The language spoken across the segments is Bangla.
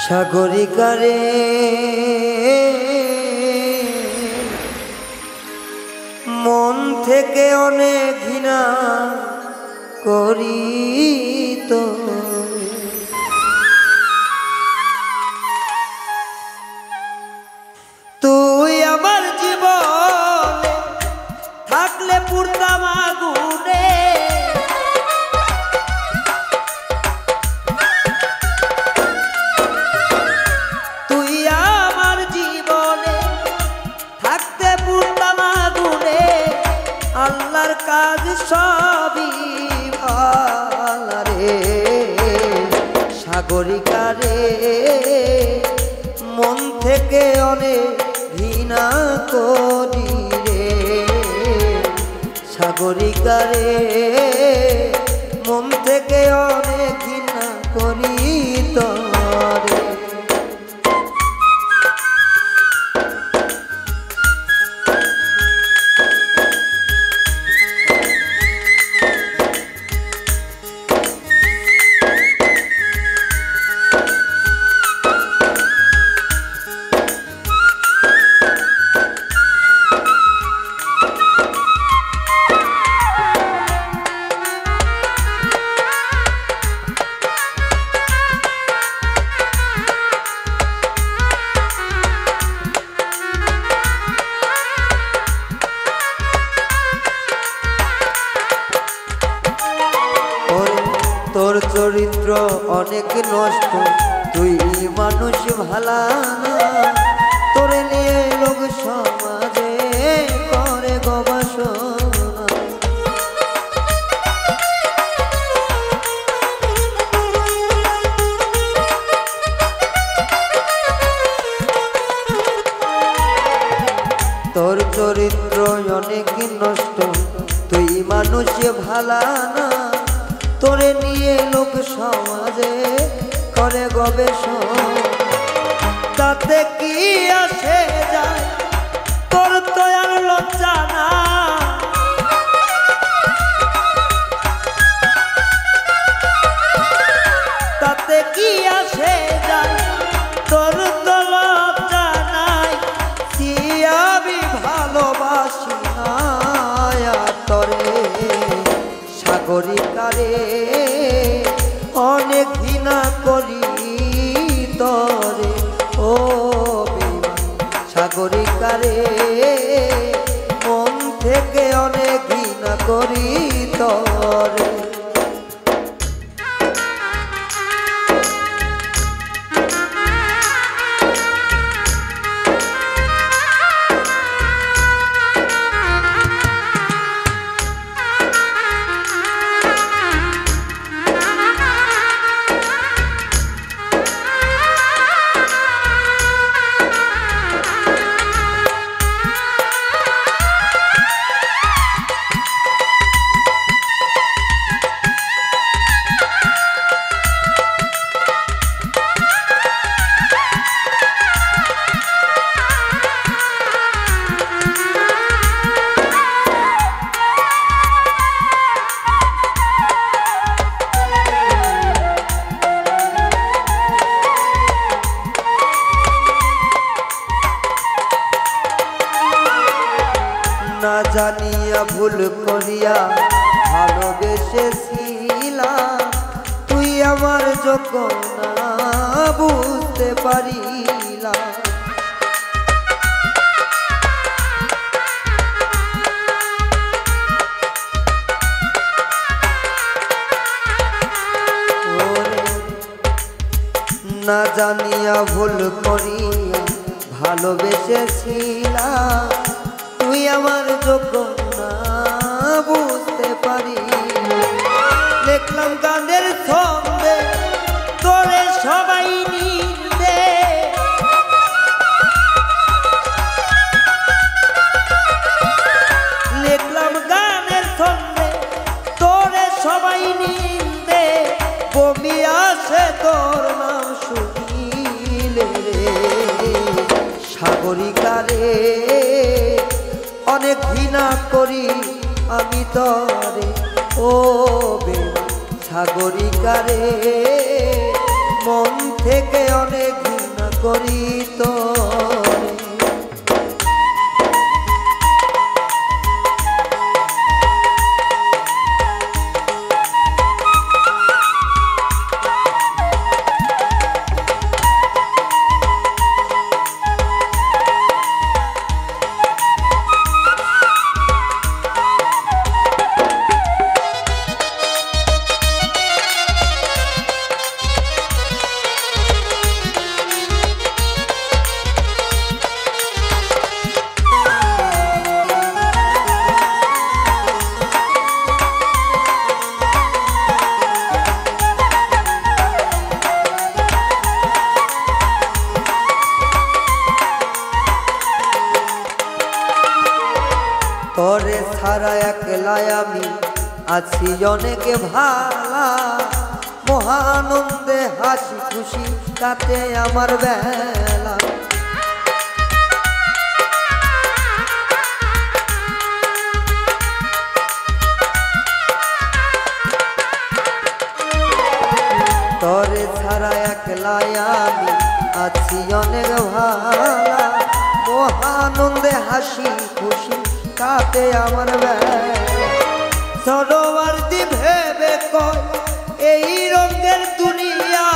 সাগরিকারে মন থেকে অনেক ঘৃণা করি তো তুই আমার জীবনে থাকলে পুরতাম আগুনে তুই আমার জীবনে থাকতে পুরতাম আগুনে আল্লাহর কাজ সবই ভালো রে সাগরিকারে মন থেকে অনেক ঘৃণা করি রে সাগরিকারে মন থেকে অনেক ঘৃণা করি তোরে তোর চরিত্র অনেক নষ্ট তুই মানুষ ভালা না তোরে নিয়ে লোক সমাজে করে গবেষণা তোর চরিত্র অনেক নষ্ট তুই মানুষ ভালা না তোরে নিয়ে লোক সমাজে করে গবেষণা তাতে কি আসে যায় তোর তো আর লজ্জা না তাতে কি আসে যায় তোর তো লজ্জা নাই আমি ভালোবাসি না তোরে সাগরিকারে অনেক ঘৃণা করি তরে ও সাগরিকারে মন থেকে অনেক ঘৃণা করি তরে না জানিয়া ভুল করিয়া ভালোবেসেছিলাম তুই আমার যোগ্য না বুঝতে পারিলাম না জানিয়া ভুল করিয়া ভালোবেসেছিলাম তুই আমার যোগ্য না বুঝতে পারি লিখলাম গানের ছন্দে তোরে সবাই নিন্দে লিখলাম গানের ছন্দে তোরে সবাই নিন্দে বমি আসে তোর নাম শুনিলে রে সাগরিকারে অনেক ঘৃণা করি আমি তরে ও সাগরিকারে মন থেকে অনেক ঘৃণা করি তোরে। তোরে ছাড়া একলাই আমি আছি অনেক ভালা, মহানন্দে হাসি খুশি কাটে আমার বেলা। তোরে ছাড়া একলাই আমি আছি অনেক ভালা, মহানন্দে হাসি খুশি কাটে আমার বেলা। সরোবরদি ভেবে কয় এই রঙের দুনিয়া,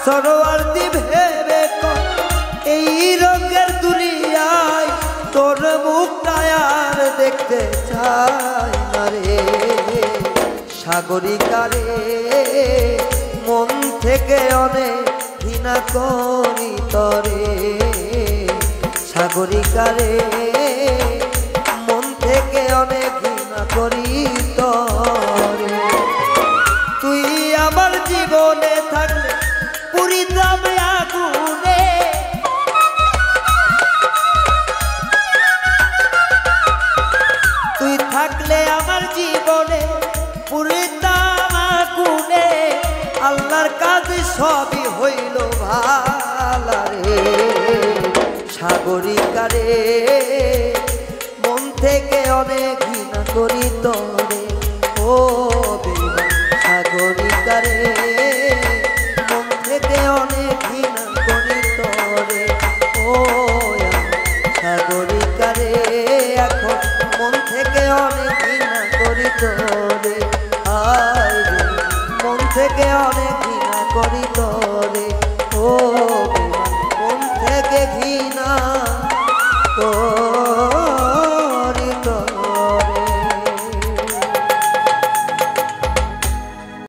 সরোবরদি ভেবে কয় এই রঙের দুনিয়ায় তোর মুখটা আর দেখতে চাই না রে সাগরিকা রে। মন থেকে অনেক ঘৃণা করি তরে সাগরিকা রে, মন থেকে অনেক ঘৃণা করি তরে। তুই আমার জীবনে থাকলে পুরিতাম আগুনে, তুই থাকলে আমার জীবনে পুরিতাম আগুনে। আল্লাহর কাছে সবই হইল ভালা রে সাগরিকা রে, মন থেকে অনেক ঘৃণা করি তোরে ও সাগরিকা রে, মন থেকে অনেক ঘৃণা করি তোরে ও সাগরিকা রে। এখন মন থেকে অনেক ঘৃণা করি তোরে, আয় মন থেকে অনেক ঘৃণা করি তোরে ও